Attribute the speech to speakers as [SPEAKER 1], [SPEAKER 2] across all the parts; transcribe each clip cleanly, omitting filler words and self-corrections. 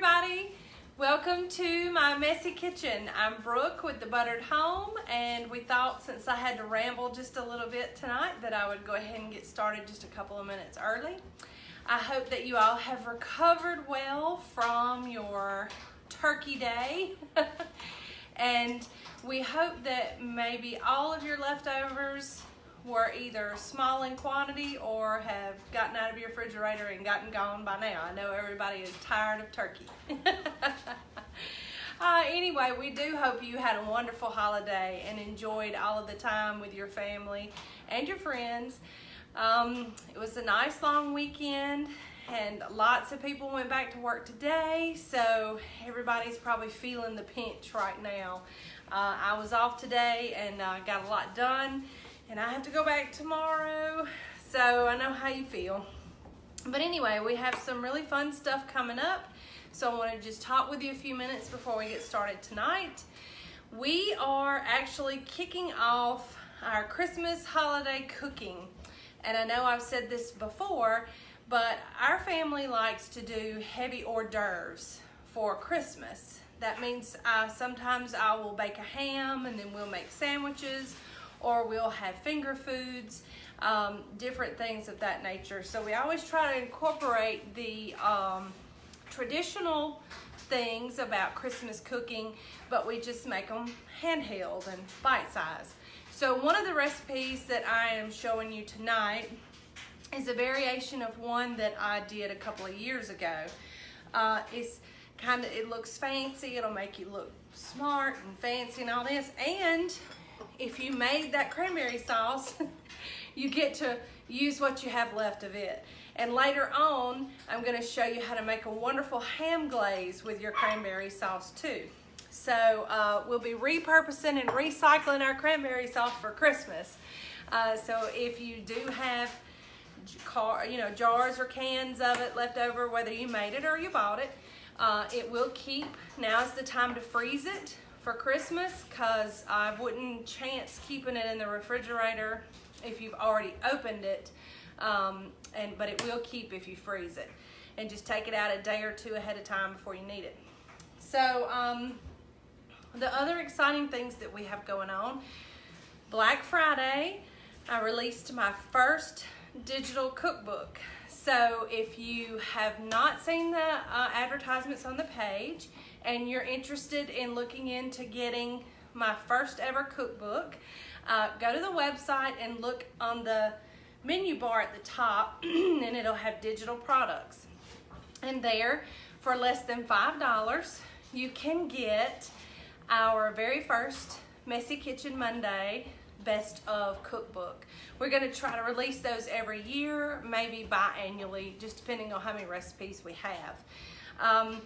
[SPEAKER 1] everybody. Welcome to my messy kitchen. I'm Brooke with The Buttered Home, and we thought since I had to ramble just a little bit tonight that I would go ahead and get started just a couple of minutes early. I hope that you all have recovered well from your turkey day. And we hope that maybe all of your leftovers were either small in quantity or have gotten out of your refrigerator and gotten gone by now. I know everybody is tired of turkey. Anyway, we do hope you had a wonderful holiday and enjoyed all of the time with your family and your friends. It was a nice long weekend and lots of people went back to work today, so everybody's probably feeling the pinch right now. I was off today and got a lot done, and I have to go back tomorrow, so I know how you feel. But anyway, we have some really fun stuff coming up, so I want to just talk with you a few minutes before we get started tonight. We are actually kicking off our Christmas holiday cooking, and I know I've said this before, but our family likes to do heavy hors d'oeuvres for Christmas. That means sometimes I will bake a ham and then we'll make sandwiches, or we'll have finger foods, different things of that nature. So we always try to incorporate the traditional things about Christmas cooking, but we just make them handheld and bite-sized. So one of the recipes that I am showing you tonight is a variation of one that I did a couple of years ago. It looks fancy, it'll make you look smart and fancy and all this, and if you made that cranberry sauce, you get to use what you have left of it. And later on, I'm going to show you how to make a wonderful ham glaze with your cranberry sauce too. So we'll be repurposing and recycling our cranberry sauce for Christmas. So if you do have jars or cans of it left over, whether you made it or you bought it, it will keep. Now's the time to freeze it for Christmas, because I wouldn't chance keeping it in the refrigerator if you've already opened it, but it will keep if you freeze it. And just take it out a day or two ahead of time before you need it. So the other exciting things that we have going on, Black Friday, I released my first digital cookbook. So if you have not seen the advertisements on the page and you're interested in looking into getting my first ever cookbook, go to the website and look on the menu bar at the top and it'll have digital products. And there, for less than $5, you can get our very first Messy Kitchen Monday Best of cookbook. We're going to try to release those every year, maybe biannually, just depending on how many recipes we have.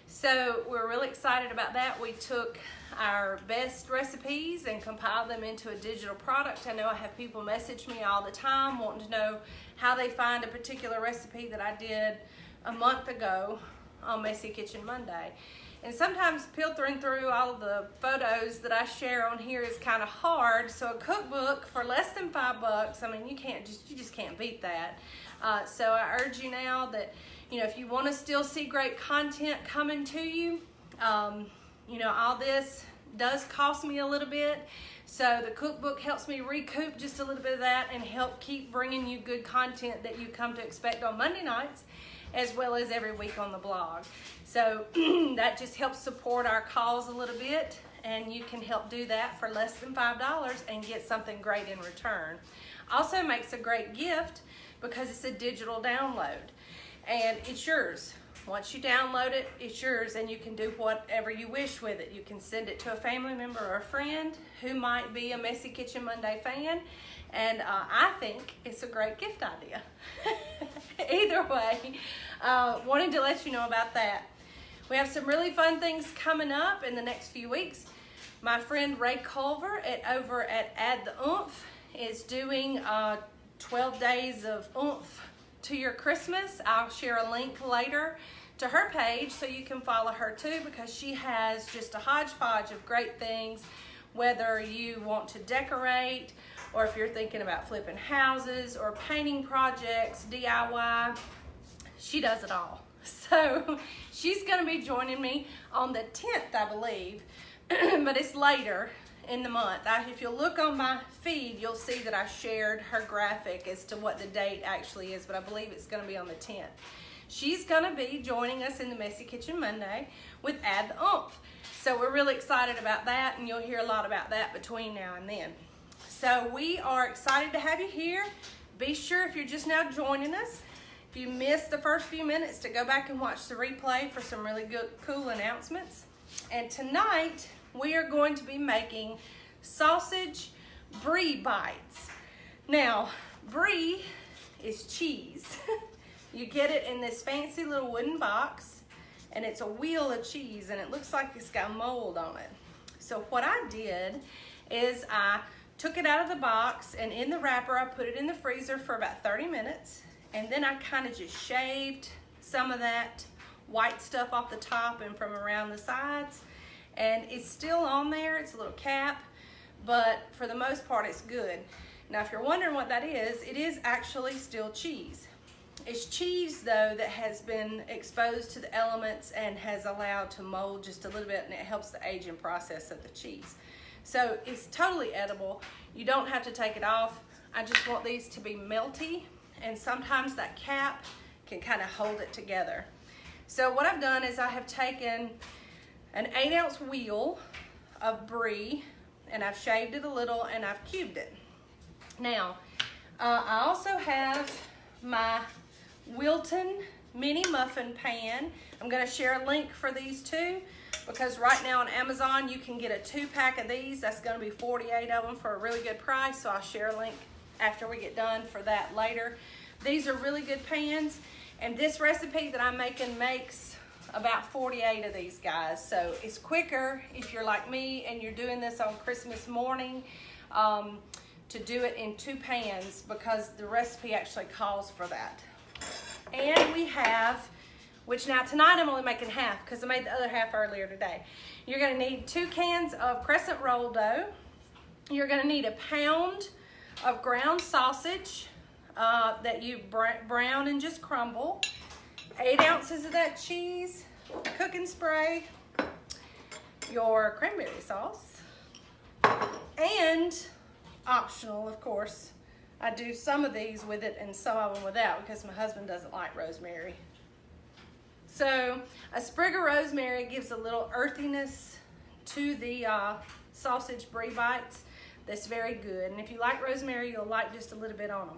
[SPEAKER 1] So we're really excited about that. We took our best recipes and compiled them into a digital product. I know I have people message me all the time wanting to know how they find a particular recipe that I did a month ago on Messy Kitchen Monday. And sometimes filtering through all of the photos that I share on here is kind of hard. So a cookbook for less than $5, I mean, you just can't beat that. So I urge you now that, if you want to still see great content coming to you, all this does cost me a little bit. So the cookbook helps me recoup just a little bit of that and help keep bringing you good content that you come to expect on Monday nights, as well as every week on the blog. So that just helps support our cause a little bit, and you can help do that for less than $5 and get something great in return. Also makes a great gift because it's a digital download, and it's yours. Once you download it, it's yours, and you can do whatever you wish with it. You can send it to a family member or a friend who might be a Messy Kitchen Monday fan, and I think it's a great gift idea. Either way, wanted to let you know about that. We have some really fun things coming up in the next few weeks. My friend Ray Culver over at Add the Oomph is doing 12 days of oomph to your Christmas. I'll share a link later to her page so you can follow her too, because she has just a hodgepodge of great things, whether you want to decorate or if you're thinking about flipping houses or painting projects, DIY. She does it all. So she's gonna be joining me on the 10th, I believe, but it's later in the month. If you'll look on my feed, you'll see that I shared her graphic as to what the date actually is, but I believe it's gonna be on the 10th. She's gonna be joining us in the Messy Kitchen Monday with Add the Oomph. So we're really excited about that, and you'll hear a lot about that between now and then. So we are excited to have you here. Be sure if you're just now joining us, if you missed the first few minutes, to go back and watch the replay for some really good, cool announcements. And tonight, we are going to be making Sausage Brie Bites. Now, brie is cheese. You get it in this fancy little wooden box, and it's a wheel of cheese, and it looks like it's got mold on it. So what I did is I took it out of the box, and in the wrapper, I put it in the freezer for about 30 minutes, and then I kind of just shaved some of that white stuff off the top and from around the sides, and it's still on there. It's a little cap, but for the most part, it's good. Now, if you're wondering what that is, it is actually still cheese. It's cheese, though, that has been exposed to the elements and has allowed to mold just a little bit, and it helps the aging process of the cheese. So it's totally edible. You don't have to take it off. I just want these to be melty, and sometimes that cap can kind of hold it together. So what I've done is I have taken an 8-ounce wheel of brie, and I've shaved it a little, and I've cubed it. Now, I also have my Wilton mini muffin pan. I'm going to share a link for these two, because right now on Amazon you can get a 2-pack of these. That's going to be 48 of them for a really good price, so I'll share a link after we get done for that later. These are really good pans, and this recipe that I'm making makes about 48 of these guys, so it's quicker if you're like me and you're doing this on Christmas morning to do it in 2 pans, because the recipe actually calls for that. And we have, which now tonight I'm only making half because I made the other half earlier today. You're going to need 2 cans of crescent roll dough. You're going to need a pound of ground sausage that you brown and just crumble. 8 ounces of that cheese, cooking spray, your cranberry sauce, and optional, of course, I do some of these with it and some of them without, because my husband doesn't like rosemary. So a sprig of rosemary gives a little earthiness to the sausage brie bites that's very good. And if you like rosemary, you'll like just a little bit on them.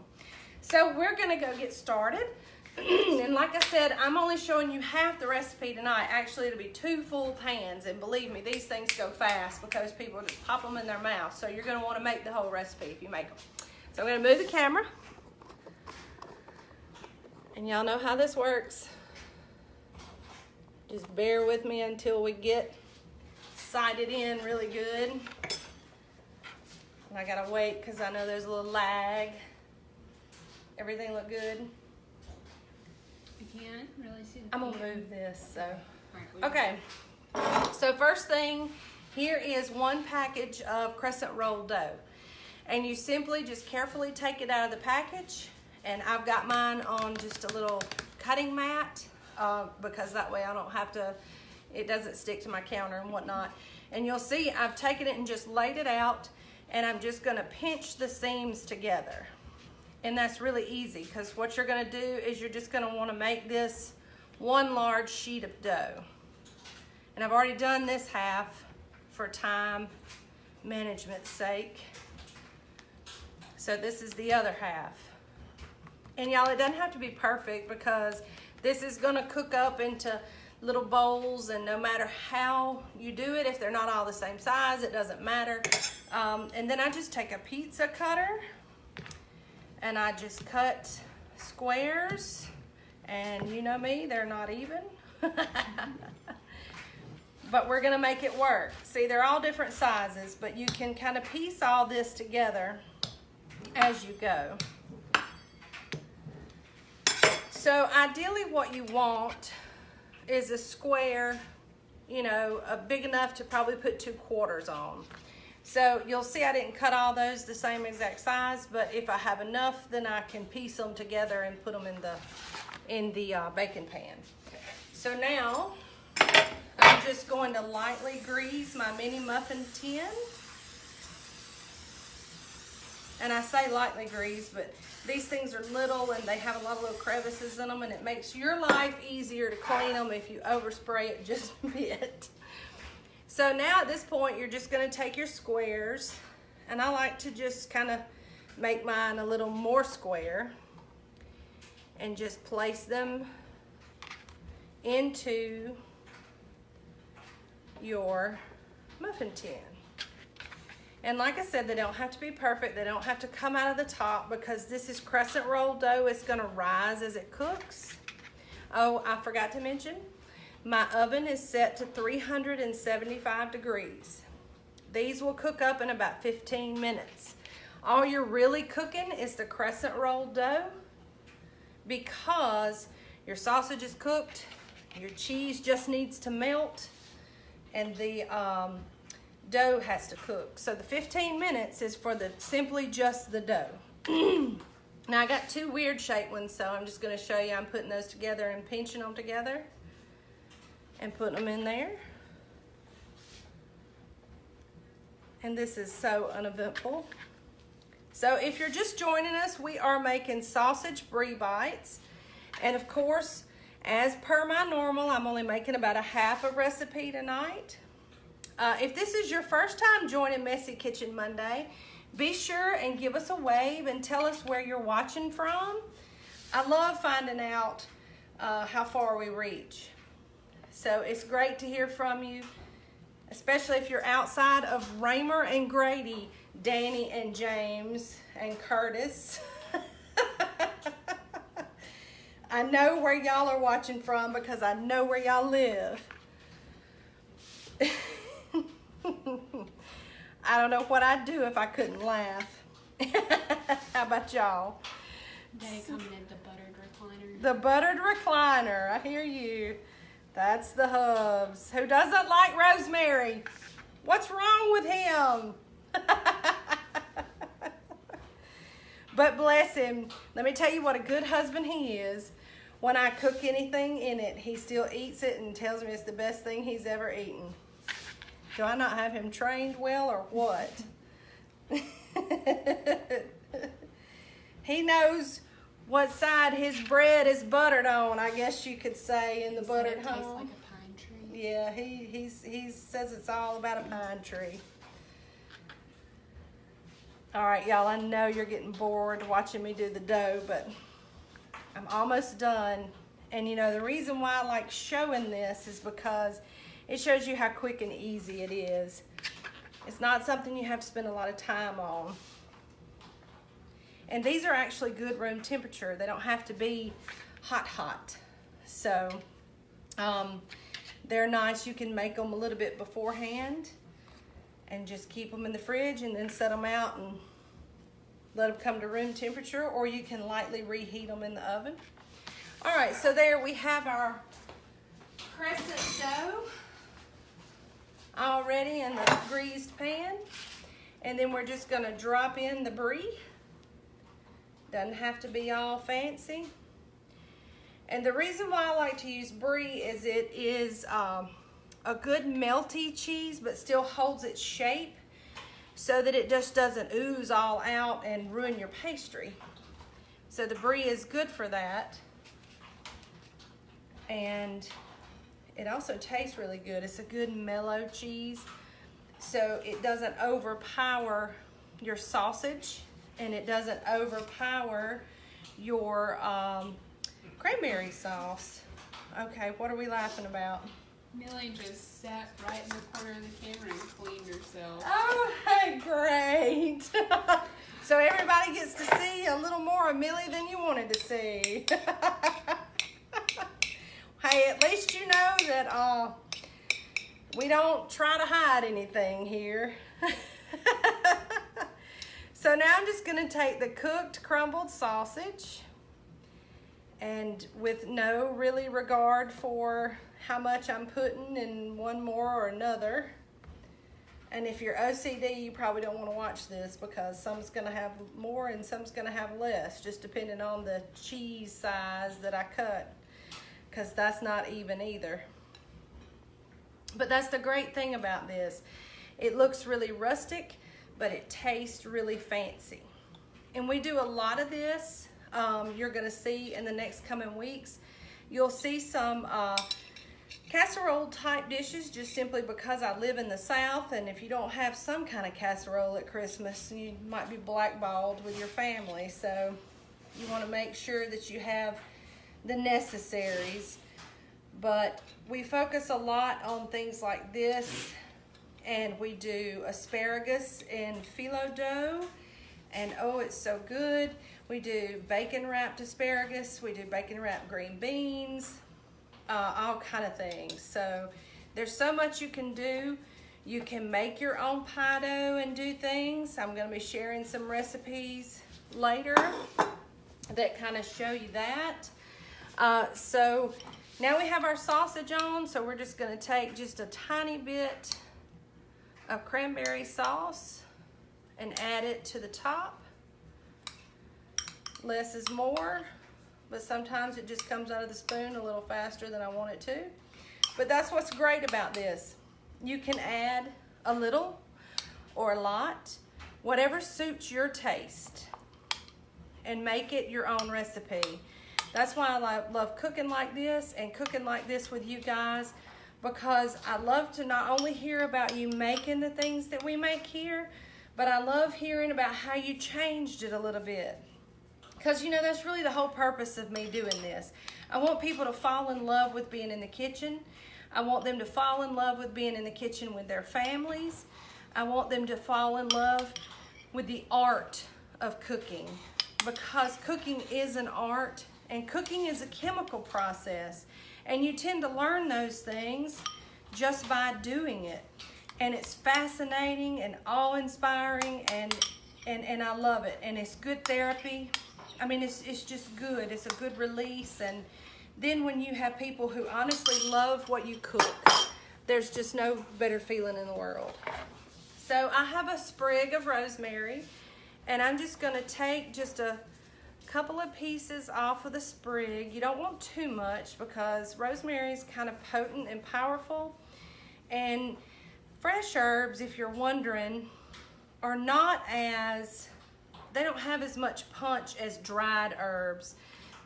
[SPEAKER 1] So we're gonna go get started. And like I said, I'm only showing you half the recipe tonight. Actually, it'll be 2 full pans, and believe me, these things go fast because people just pop them in their mouth. So you're gonna wanna make the whole recipe if you make them. So I'm gonna move the camera. And y'all know how this works. Just bear with me until we get sighted in really good. And I gotta wait because I know there's a little lag. Everything look good?
[SPEAKER 2] You can't really see the
[SPEAKER 1] I'm gonna move this, so.
[SPEAKER 2] Right,
[SPEAKER 1] Okay, so first thing, here is 1 package of crescent roll dough. And you simply just carefully take it out of the package, and I've got mine on just a little cutting mat because that way I don't have to, it doesn't stick to my counter and whatnot. And you'll see I've taken it and just laid it out, and I'm just gonna pinch the seams together. And that's really easy, because what you're gonna do is you're just gonna wanna make this 1 large sheet of dough. And I've already done this half for time management's sake. So this is the other half. And y'all, it doesn't have to be perfect, because this is gonna cook up into little bowls, and no matter how you do it, if they're not all the same size, it doesn't matter. And then I just take a pizza cutter, and I just cut squares, and you know me, they're not even. But we're gonna make it work. See, they're all different sizes, but you can kind of piece all this together as you go. So ideally what you want is a square, you know, big enough to probably put 2 quarters on. So you'll see I didn't cut all those the same exact size, but if I have enough, then I can piece them together and put them in the baking pan. So now, I'm just going to lightly grease my mini muffin tin. And I say lightly grease, but these things are little and they have a lot of little crevices in them, and it makes your life easier to clean them if you overspray it just a bit. So now at this point, you're just gonna take your squares, and I like to just kind of make mine a little more square and just place them into your muffin tin. And like I said, they don't have to be perfect. They don't have to come out of the top, because this is crescent roll dough. It's gonna rise as it cooks. Oh, I forgot to mention, my oven is set to 375 degrees. These will cook up in about 15 minutes. All you're really cooking is the crescent roll dough, because your sausage is cooked, your cheese just needs to melt, and the dough has to cook. So the 15 minutes is for simply just the dough. Now I got two weird shaped ones, so I'm just gonna show you. I'm putting those together and pinching them together and putting them in there. And this is so uneventful. So if you're just joining us, we are making Sausage Brie Bites. And of course, as per my normal, I'm only making about a half a recipe tonight. If this is your first time joining Messy Kitchen Monday, be sure and give us a wave and tell us where you're watching from. I love finding out how far we reach. So it's great to hear from you, especially if you're outside of Raymer and Grady, Danny and James and Curtis. I know where y'all are watching from because I know where y'all live. I don't know what I'd do if I couldn't laugh. How about y'all?
[SPEAKER 2] Daddy commented the buttered recliner.
[SPEAKER 1] The buttered recliner. I hear you. That's the hubs. Who doesn't like rosemary? What's wrong with him? But bless him. Let me tell you what a good husband he is. When I cook anything in it, he still eats it and tells me it's the best thing he's ever eaten. Do I not have him trained well or what? He knows what side his bread is buttered on, I guess you could say, in the buttered home.
[SPEAKER 2] It tastes like a pine tree.
[SPEAKER 1] Yeah, he says it's all about a pine tree. All right, y'all, I know you're getting bored watching me do the dough, but I'm almost done. And you know, the reason why I like showing this is because it shows you how quick and easy it is. It's not something you have to spend a lot of time on. And these are actually good room temperature. They don't have to be hot. So they're nice. You can make them a little bit beforehand and just keep them in the fridge and then set them out and let them come to room temperature, or you can lightly reheat them in the oven. All right, so there we have our crescent dough already in the greased pan. And then we're just gonna drop in the brie. Doesn't have to be all fancy. And the reason why I like to use brie is it is a good melty cheese, but still holds its shape so that it just doesn't ooze all out and ruin your pastry. So the brie is good for that. And it also tastes really good. It's a good mellow cheese, so it doesn't overpower your sausage and it doesn't overpower your cranberry sauce. Okay, what are we laughing about?
[SPEAKER 2] Millie just sat right in the corner of the camera and cleaned herself.
[SPEAKER 1] Oh, hey, great. So everybody gets to see a little more of Millie than you wanted to see. Hey, at least you know that we don't try to hide anything here. So now I'm just gonna take the cooked crumbled sausage, and with no really regard for how much I'm putting in one more or another. And if you're OCD, you probably don't want to watch this because some's gonna have more and some's gonna have less, just depending on the cheese size that I cut. because that's not even either. But that's the great thing about this. It looks really rustic, but it tastes really fancy. And we do a lot of this. You're gonna see in the next coming weeks, you'll see some casserole type dishes, just simply because I live in the South, and if you don't have some kind of casserole at Christmas, you might be blackballed with your family. So you want to make sure that you have the necessaries. But we focus a lot on things like this, and we do asparagus in phyllo dough, and oh, it's so good. We do bacon wrapped asparagus, we do bacon wrapped green beans, all kind of things. So there's so much you can do. You can make your own pie dough and do things. I'm going to be sharing some recipes later that kind of show you that. So now we have our sausage on, so we're just going to take just a tiny bit of cranberry sauce and add it to the top. Less is more, but sometimes it just comes out of the spoon a little faster than I want it to. But that's what's great about this. You can add a little or a lot, whatever suits your taste, and make it your own recipe. That's why I love cooking like this and cooking like this with you guys, because I love to not only hear about you making the things that we make here, but I love hearing about how you changed it a little bit. Because, you know, that's really the whole purpose of me doing this. I want people to fall in love with being in the kitchen. I want them to fall in love with being in the kitchen with their families. I want them to fall in love with the art of cooking, because cooking is an art and cooking is a chemical process, and you tend to learn those things just by doing it. And it's fascinating and awe-inspiring, and I love it, and it's good therapy. I mean, it's just good. It's a good release. And then when you have people who honestly love what you cook, there's just no better feeling in the world. So I have a sprig of rosemary, and I'm just gonna take just a couple of pieces off of the sprig. You don't want too much, because rosemary is kind of potent and powerful. And fresh herbs, if you're wondering, are not as, they don't have as much punch as dried herbs.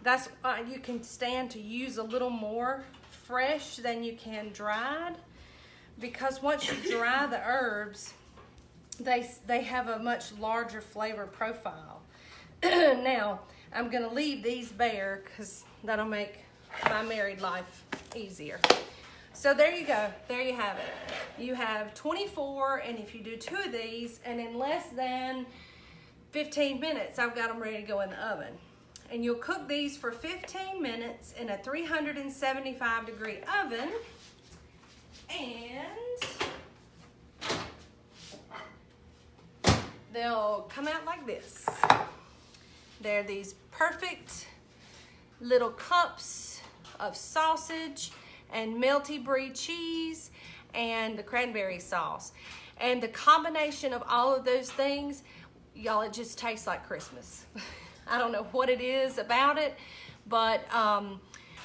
[SPEAKER 1] That's why you can stand to use a little more fresh than you can dried, because once you dry the herbs, they have a much larger flavor profile. Now, I'm gonna leave these bare because that'll make my married life easier. So there you go, there you have it. You have 24, and if you do 2 of these, and in less than 15 minutes, I've got them ready to go in the oven. And you'll cook these for 15 minutes in a 375-degree oven, and they'll come out like this. They're these perfect little cups of sausage and melty brie cheese and the cranberry sauce. And the combination of all of those things, y'all, it just tastes like Christmas. I don't know what it is about it, but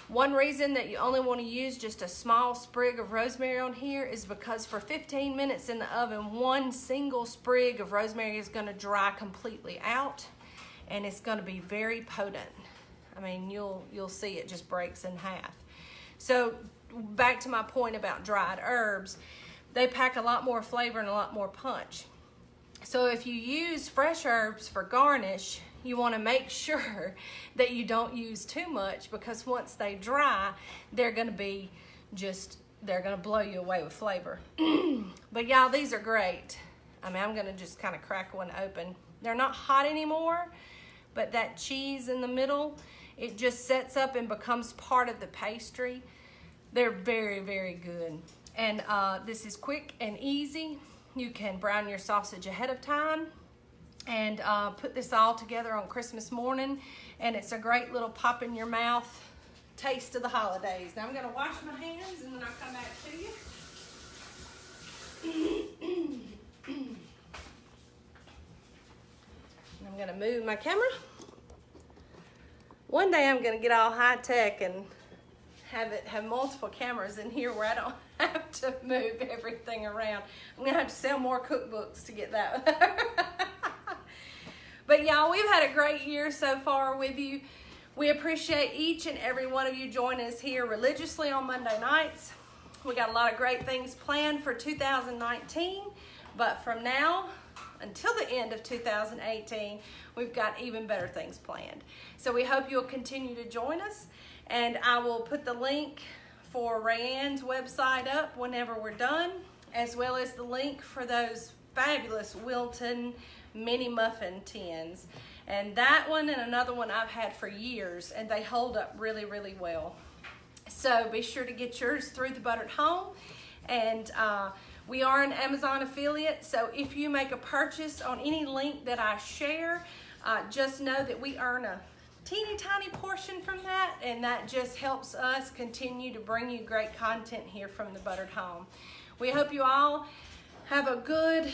[SPEAKER 1] one reason that you only want to use just a small sprig of rosemary on here is because for 15 minutes in the oven, one single sprig of rosemary is going to dry completely out, and it's going to be very potent. I mean, you'll see it just breaks in half. So back to my point about dried herbs, they pack a lot more flavor and a lot more punch. So if you use fresh herbs for garnish, you want to make sure that you don't use too much, because once they dry, they're going to blow you away with flavor. But y'all, these are great. I mean, I'm going to just kind of crack one open. They're not hot anymore, but that cheese in the middle, it just sets up and becomes part of the pastry. They're very, very good. And this is quick and easy. You can brown your sausage ahead of time and put this all together on Christmas morning, and it's a great little pop in your mouth taste of the holidays. Now I'm gonna wash my hands and then I'll come back to you. I'm gonna move my camera. One day I'm gonna get all high tech and have multiple cameras in here where I don't have to move everything around. I'm gonna have to sell more cookbooks to get that. But y'all, we've had a great year so far with you. We appreciate each and every one of you joining us here religiously on Monday nights. We got a lot of great things planned for 2019, but from now until the end of 2018, we've got even better things planned. So we hope you'll continue to join us, and I will put the link for Rayanne's website up whenever we're done, as well as the link for those fabulous Wilton mini muffin tins. And that one and another one I've had for years, and they hold up really, really well. So be sure to get yours through the Buttered Home. And we are an Amazon affiliate, so if you make a purchase on any link that I share, just know that we earn a teeny tiny portion from that, and that just helps us continue to bring you great content here from the Buttered Home. We hope you all have a good,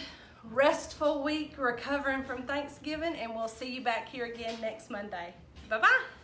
[SPEAKER 1] restful week recovering from Thanksgiving, and we'll see you back here again next Monday. Bye-bye.